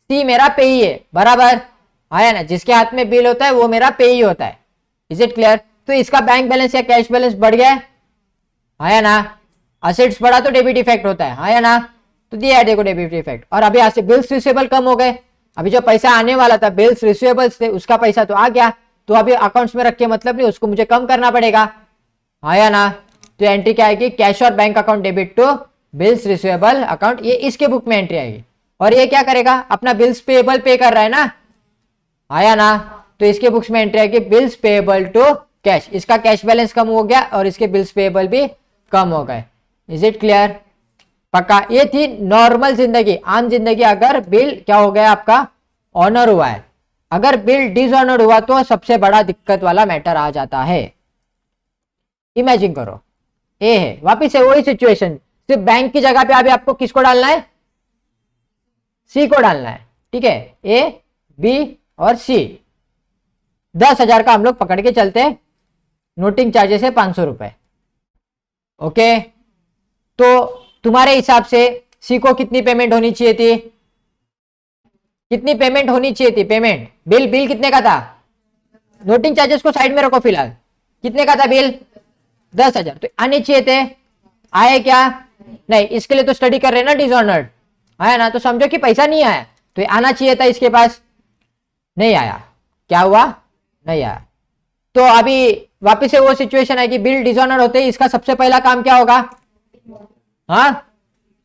सी मेरा पेई है, बराबर। आया ना? जिसके हाथ में बिल होता है वो मेरा पेई होता है। Is it clear? तो इसका बैंक बैलेंस या कैश बैलेंस बढ़ गया है। आया ना? असेट्स बढ़ा तो डेबिट इफेक्ट होता है। आया ना? तो दिया है देखो डेबिट इफेक्ट। और अभी आज से बिल्स रिसीवेबल कम हो गए, अभी जो पैसा आने वाला था बिल्स रिसीवेबल्स थे उसका पैसा तो आ गया, तो अभी अकाउंट्स में रख के मतलब नहीं, उसको मुझे कम करना पड़ेगा। आया ना? तो एंट्री क्या आएगी, कैश और bank account debit to bills receivable account, ये इसके बुक में एंट्री आएगी। और ये क्या करेगा, अपना बिल्स पेएबल पे कर रहा है ना। आया ना? तो इसके बुक्स में एंट्री आएगी बिल्स पेएबल टू कैश। इसका कैश बैलेंस कम हो गया और इसके बिल्स पेएबल भी कम हो गए। Is it clear? पक्का? ये थी नॉर्मल जिंदगी, आम जिंदगी। अगर बिल क्या हो गया आपका ऑनर हुआ है, अगर बिल डिसऑनर हुआ तो सबसे बड़ा दिक्कत वाला मैटर आ जाता है। इमेजिन करो ए है, वापिस से वही सिचुएशन, सिर्फ बैंक की जगह पे अभी आपको किसको डालना है? सी को डालना है। ठीक है, ए बी और सी। 10,000 का हम लोग पकड़ के चलते हैं, नोटिंग चार्जेस है 500 रुपए। ओके, तो तुम्हारे हिसाब से सी को कितनी पेमेंट होनी चाहिए थी? कितनी पेमेंट होनी चाहिए थी? पेमेंट बिल कितने का था? नोटिंग चार्जेस को साइड में रखो फिलहाल, कितने का था बिल? 10,000। तो आने चाहिए थे, आए क्या? नहीं, इसके लिए तो स्टडी कर रहे हैं ना डिसऑनर्ड, आया ना? तो समझो कि पैसा नहीं आया, तो ये आना चाहिए था इसके पास, नहीं आया। क्या हुआ? नहीं आया। तो अभी वापस से वो सिचुएशन है कि बिल डिसऑनर होते ही इसका सबसे पहला काम क्या होगा? हाँ,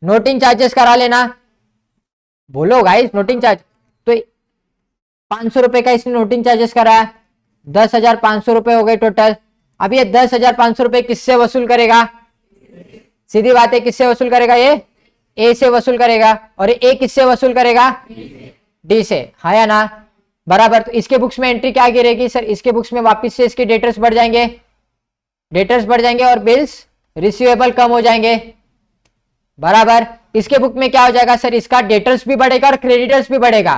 नोटिंग चार्जेस करा लेना। बोलो गाइस, नोटिंग चार्ज। तो 500 रुपए का इसने नोटिंग चार्जेस कराया, 10,500 रुपए हो गए टोटल। अब ये 10,500 रुपए किससे वसूल करेगा? सीधी बात है, किससे वसूल करेगा? ये ए से वसूल करेगा। और ए किससे वसूल करेगा? डी से, हाँ या ना? बराबर। तो इसके बुक्स में एंट्री क्या गिरेगी सर? इसके बुक्स में वापस से इसके डेटर्स बढ़ जाएंगे, डेटर्स बढ़ जाएंगे और बिल्स रिसीवेबल कम हो जाएंगे। बराबर। इसके बुक में क्या हो जाएगा सर? इसका डेटर्स भी बढ़ेगा और क्रेडिटर्स भी बढ़ेगा,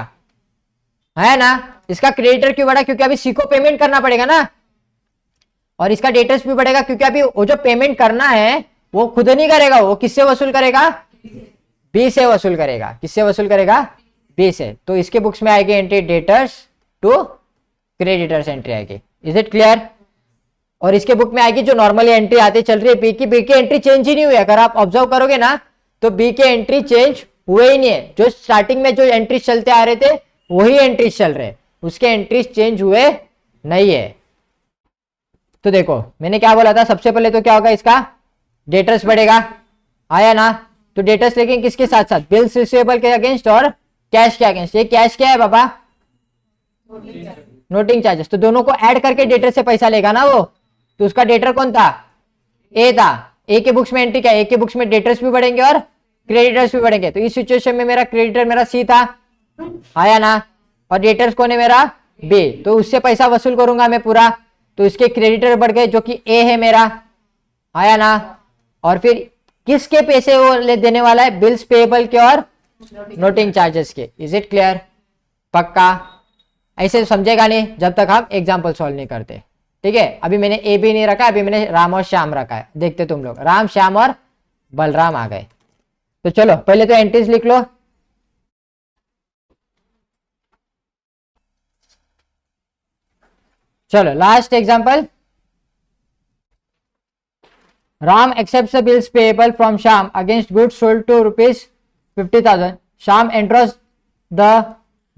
है ना? इसका क्रेडिटर क्यों बढ़ा? क्योंकि अभी सी को पेमेंट करना पड़ेगा ना। और इसका डेटर्स भी बढ़ेगा क्योंकि अभी वो जो पेमेंट करना है वो खुद नहीं करेगा, वो किससे वसूल करेगा? बी से वसूल करेगा। किससे वसूल करेगा? बी से। तो इसके बुक्स में आएगी entry debtors to creditors entry आएगी। Is it clear? और इसके बुक में आएगी जो नॉर्मली एंट्री आती चल रही है बी की, बी की एंट्री चेंज ही नहीं हुई। अगर आप ऑब्जर्व करोगे ना तो बी के एंट्री चेंज हुए ही नहीं है। जो स्टार्टिंग में जो एंट्रीज चलते आ रहे थे वही एंट्रीज चल रहे, उसके एंट्रीज चेंज हुए नहीं है। तो देखो मैंने क्या बोला था, सबसे पहले तो क्या होगा? इसका डेटर्स बढ़ेगा, आया ना? तो डेटर्स लेकिन किसके साथ साथ? बिल्स रिसीवेबल के अगेंस्ट और कैश के अगेंस्ट। ये कैश क्या है बाबा? Noting charges. तो दोनों को ऐड करके डेटर से पैसा लेगा ना वो। तो उसका डेटर कौन था? ए था। ए के बुक्स में एंट्री क्या है? ए के बुक्स में डेटर्स भी बढ़ेंगे और क्रेडिटर्स भी बढ़ेंगे। तो इस सिचुएशन में मेरा क्रेडिटर मेरा सी था, आया ना? और डेटर्स कौन है मेरा? बी। तो उससे पैसा वसूल करूंगा मैं पूरा। तो इसके क्रेडिटर बढ़ गए जो कि ए है मेरा, आया ना? और फिर किसके पैसे वो ले देने वाला है? बिल्स पेएबल के और नोटिंग चार्जेस के। Is it clear? पक्का? ऐसे समझेगा नहीं जब तक हम एग्जाम्पल सॉल्व नहीं करते। ठीक है, अभी मैंने ए भी नहीं रखा, अभी मैंने राम और श्याम रखा है। देखते तुम लोग, राम श्याम और बलराम आ गए। तो चलो पहले तो एंट्रीज लिख लो। चलो last example. Ram accepts the bills payable from Shyam against goods sold to rupees 50,000. Shyam enters the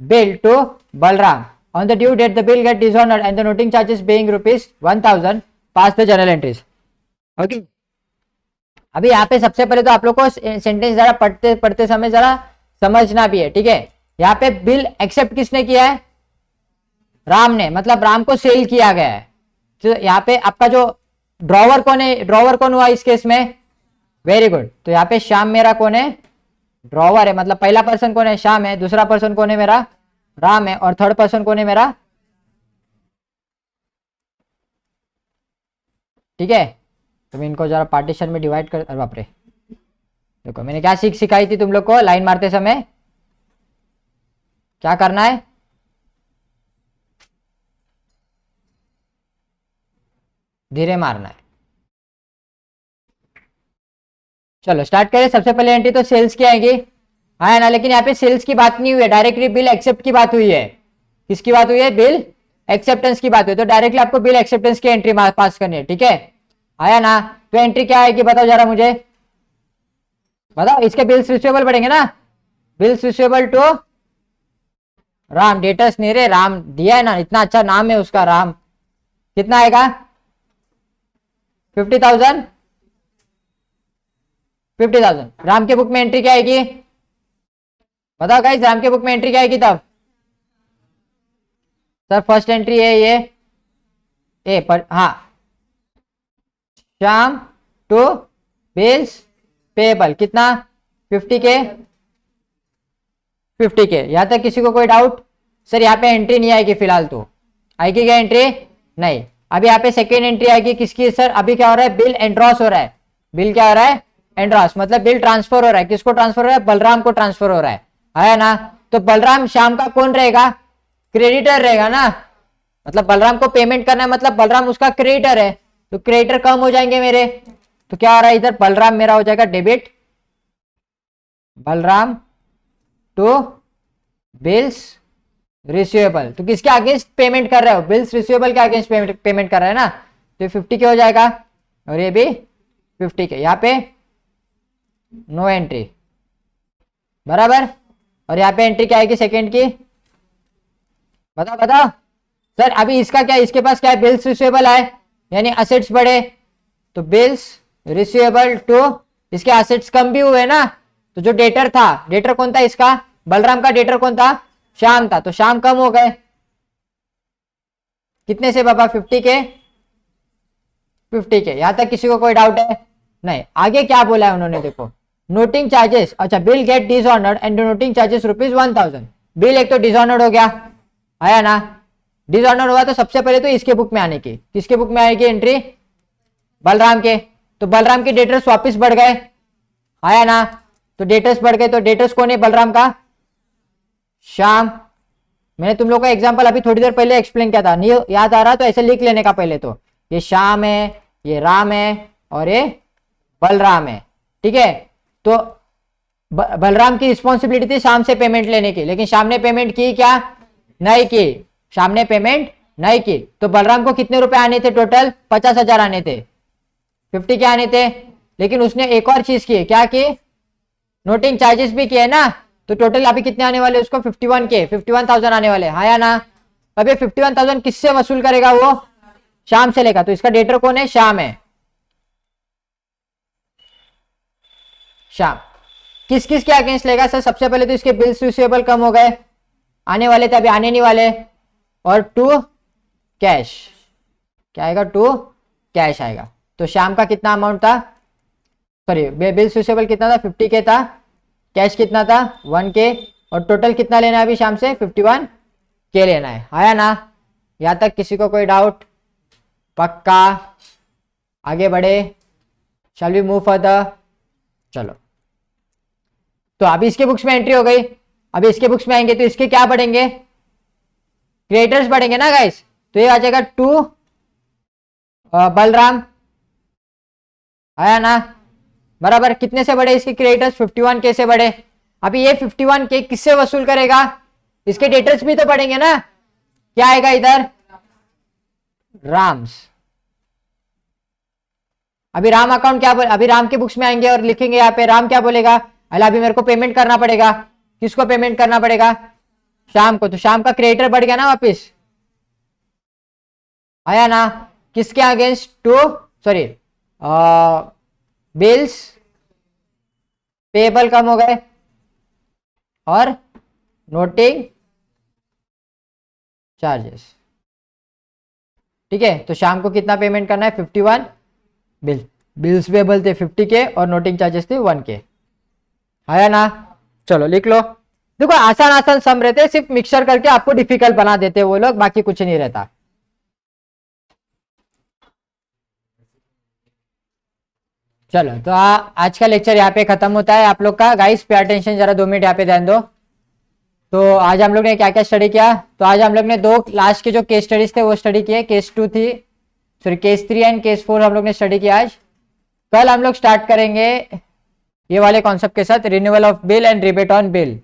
bill to Balram. On the due date, the bill gets dishonored and the noting charges being rupees 1,000. Pass the journal entries. Okay. अभी यहाँ पे सबसे पहले तो आप लोग को sentence जरा पढ़ते पढ़ते समय जरा समझना भी है। ठीक है, यहाँ पे बिल एक्सेप्ट किसने किया है? राम ने, मतलब राम को सेल किया गया है। तो यहाँ पे आपका जो ड्रॉवर कौन है? ड्रॉवर कौन हुआ इस केस में? Very good. तो यहाँ पे श्याम मेरा कौन है? ड्रॉवर है। मतलब पहला पर्सन कौन है? श्याम है। दूसरा पर्सन कौन है मेरा? राम है। और थर्ड पर्सन कौन है मेरा? ठीक है, तो मैं इनको जरा पार्टीशन में डिवाइड कर। अरे बाप रे, देखो मैंने क्या सिखाई थी तुम लोग को लाइन मारते समय? क्या करना है? धीरे मारना है। चलो स्टार्ट करें। सबसे पहले एंट्री तो सेल्स की आएगी, हाँ ना? लेकिन यहाँ पे सेल्स की बात नहीं हुई है, डायरेक्टली बिल एक्सेप्ट की बात हुई है। किसकी बात हुई है? बिल एक्सेप्टेंस की बात हुई। तो डायरेक्टली आपको बिल एक्सेप्टेंस की एंट्री पास करनी है। ठीक है, आया ना? तो एंट्री क्या आएगी बताओ जरा मुझे, बताओ। इसके बिल्स रिसीवेबल बढ़ेंगे ना? Bills receivable to Ram. Debtors नहीं रे, राम दिया है ना, इतना अच्छा नाम है उसका, राम। कितना आएगा? 50,000। 50,000। राम के बुक में एंट्री क्या आएगी बताओ गाइस? राम के बुक में एंट्री क्या आएगी तब? सर फर्स्ट एंट्री है ये ए पर, हाँ, श्याम टू बिल्स पेबल कितना 50K 50K। यहां तक किसी को कोई डाउट? सर यहाँ पे एंट्री नहीं आएगी फिलहाल, तो आएगी क्या एंट्री? नहीं। अभी यहाँ पे सेकेंड एंट्री आएगी किसकी? सर अभी क्या हो रहा है? बिल एंड्रॉस हो रहा है। बिल क्या हो रहा है? एंड्रॉस, मतलब बिल ट्रांसफर हो रहा है। किसको ट्रांसफर हो रहा है? बलराम को ट्रांसफर हो रहा है ना? तो बलराम श्याम का कौन रहेगा? क्रेडिटर रहेगा ना, मतलब बलराम को पेमेंट करना है, मतलब बलराम उसका क्रेडिटर है, तो क्रेडिटर कम हो जाएंगे मेरे। तो क्या हो रहा है इधर? बलराम मेरा हो जाएगा debit, Balram to bills receivable. तो किसके अगेंस्ट पेमेंट कर रहे हो? बिल्स रिसीवेबल के अगेंस्ट पेमेंट कर रहा है ना, तो 50K हो जाएगा और ये भी 50K। यहाँ पे नो एंट्री, बराबर। और यहाँ पे एंट्री क्या आएगी सेकेंड की? बताओ बताओ सर। अभी इसका क्या, इसके पास क्या है? बिल्स रिसीवेबल है, यानी असेट्स बढ़े, तो बिल्स रिसीवेबल टू, इसके असेट्स कम भी हुए ना, तो जो डेटर था, डेटर कौन था इसका? बलराम का डेटर कौन था? श्याम था, तो श्याम कम हो गए कितने से बाबा? 50K 50K। यहां तक किसी को कोई डाउट है? नहीं। आगे क्या बोला है उन्होंने देखो, नोटिंग चार्जेस। अच्छा, bill get dishonoured and noting charges ₹1000। Bill एक तो डिसऑनर्ड हो गया, आया ना? डिसऑनर हुआ तो सबसे पहले तो इसके बुक में आने की, किसके बुक में आएगी एंट्री? बलराम के। तो बलराम के डेटर्स वापस बढ़ गए, आया ना? तो डेटर्स बढ़ गए, तो डेटर्स कौन है बलराम का? श्याम। मैंने तुम लोग का एग्जांपल अभी थोड़ी देर पहले एक्सप्लेन किया था, नहीं याद आ रहा तो ऐसे लिख लेने का पहले। तो ये श्याम है, ये राम है और ये बलराम है, ठीक है। तो बलराम की रिस्पॉन्सिबिलिटी थी श्याम से पेमेंट लेने की, लेकिन श्याम ने पेमेंट की क्या? नहीं की। श्याम ने पेमेंट नहीं की, तो बलराम को कितने रुपए आने थे? टोटल 50,000 आने थे, 50K आने थे। लेकिन उसने एक और चीज की, क्या की? नोटिंग चार्जेस भी किए ना, तो टोटल अभी कितने आने वाले उसको? 51K 51,000 आने वाले, हाँ या ना? अब ये 51,000 किससे वसूल करेगा? वो श्याम से लेगा। तो इसका डेटर कौन है? श्याम है। श्याम किस किस के अगेंस्ट लेगा? सर सबसे पहले तो इसके बिल्स रिसीवेबल कम हो गए, आने वाले थे, अभी आने नहीं वाले। और टू कैश, क्या आएगा? टू कैश आएगा। तो श्याम का कितना अमाउंट था? सॉरी, बिल्स रिसीवेबल कितना था? 50K था। कैश कितना था? 1K। और टोटल कितना लेना है अभी श्याम से? 51K लेना है, आया ना? यहां तक किसी को कोई डाउट? पक्का? आगे बढ़े, शैल वी मूव फर्दर? चलो, तो अभी इसके बुक्स में एंट्री हो गई। अभी इसके बुक्स में आएंगे तो इसके क्या बढ़ेंगे? क्रिएटर्स बढ़ेंगे ना गाइस। तो ये आ जाएगा टू बलराम, आया ना? बराबर। कितने से बढ़े इसके क्रिएटर्स? 51K से बढ़े। अभी ये 51K किससे वसूल करेगा? इसके डेटर्स भी तो बढ़ेंगे ना, क्या आएगा इधर? राम्स। अभी राम अकाउंट क्या बोले? अभी राम के बुक्स में आएंगे और लिखेंगे यहाँ पे, राम क्या बोलेगा? अला अभी मेरे को पेमेंट करना पड़ेगा। किसको पेमेंट करना पड़ेगा? श्याम को। तो श्याम का क्रेडिटर बढ़ गया ना वापिस, आया ना? किसके against? To, sorry, bills payable कम हो गए और नोटिंग चार्जेस, ठीक है। तो शाम को कितना पेमेंट करना है? 51। बिल्स पेबल थे 50K और नोटिंग चार्जेस थे 1K, आया ना? चलो लिख लो। देखो आसान आसान सम रहते हैं, सिर्फ मिक्सर करके आपको डिफिकल्ट बना देते हैं वो लोग, बाकी कुछ नहीं रहता। चलो तो आज का लेक्चर यहाँ पे खत्म होता है आप लोग का। गाइस पे अटेंशन, जरा 2 मिनट यहाँ पे ध्यान दो। तो आज हम लोग ने क्या क्या स्टडी किया? तो आज हम लोग ने 2 लास्ट के जो केस स्टडीज थे वो स्टडी किए। केस 2 थी, सॉरी केस 3 एंड केस 4 हम लोग ने स्टडी किया आज। कल हम लोग स्टार्ट करेंगे ये वाले कॉन्सेप्ट के साथ, renewal of bill and rebate on bill,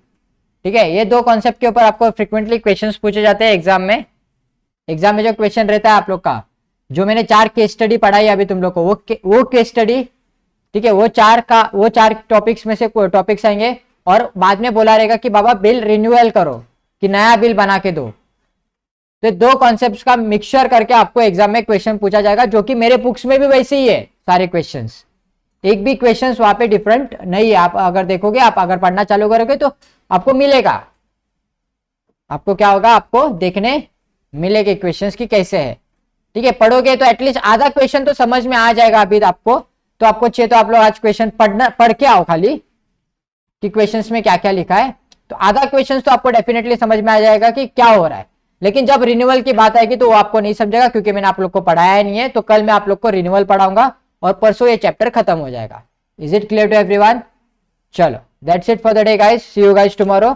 ठीक है। ये 2 कॉन्सेप्ट के ऊपर आपको फ्रिक्वेंटली क्वेश्चंस पूछे जाते हैं एग्जाम में। एग्जाम में जो क्वेश्चन रहता है आप लोग का, जो मैंने 4 केस स्टडी पढ़ाई अभी तुम लोग को, वो केस स्टडी, ठीक है, वो 4 टॉपिक्स में से टॉपिक्स आएंगे। और बाद में बोला रहेगा कि बाबा बिल रिन्यूअल करो, कि नया बिल बना के दो। तो 2 कॉन्सेप्ट्स का मिक्सचर करके आपको एग्जाम में क्वेश्चन पूछा जाएगा, जो कि मेरे बुक्स में भी वैसे ही है सारे क्वेश्चंस। एक भी क्वेश्चंस वहां पे डिफरेंट नहीं है। आप अगर देखोगे, आप अगर पढ़ना चालू करोगे तो आपको मिलेगा। आपको क्या होगा? आपको देखने मिलेगी क्वेश्चंस की कैसे है। ठीक है, पढ़ोगे तो एटलीस्ट आधा क्वेश्चन तो समझ में आ जाएगा अभी आपको। तो आपको चाहिए तो आप लोग आज क्वेश्चन पढ़ के आओ खाली कि क्वेश्चंस में क्या क्या लिखा है, तो आधा क्वेश्चंस तो आपको डेफिनेटली समझ में आ जाएगा कि क्या हो रहा है। लेकिन जब रिन्यूअल की बात आएगी तो वो आपको नहीं समझेगा, क्योंकि मैंने आप लोग को पढ़ाया नहीं है। तो कल मैं आप लोग को रिन्यूअल पढ़ाऊंगा और परसों ये चैप्टर खत्म हो जाएगा। Is it clear to everyone? चलो, that's it for the day guys, see you guys tomorrow.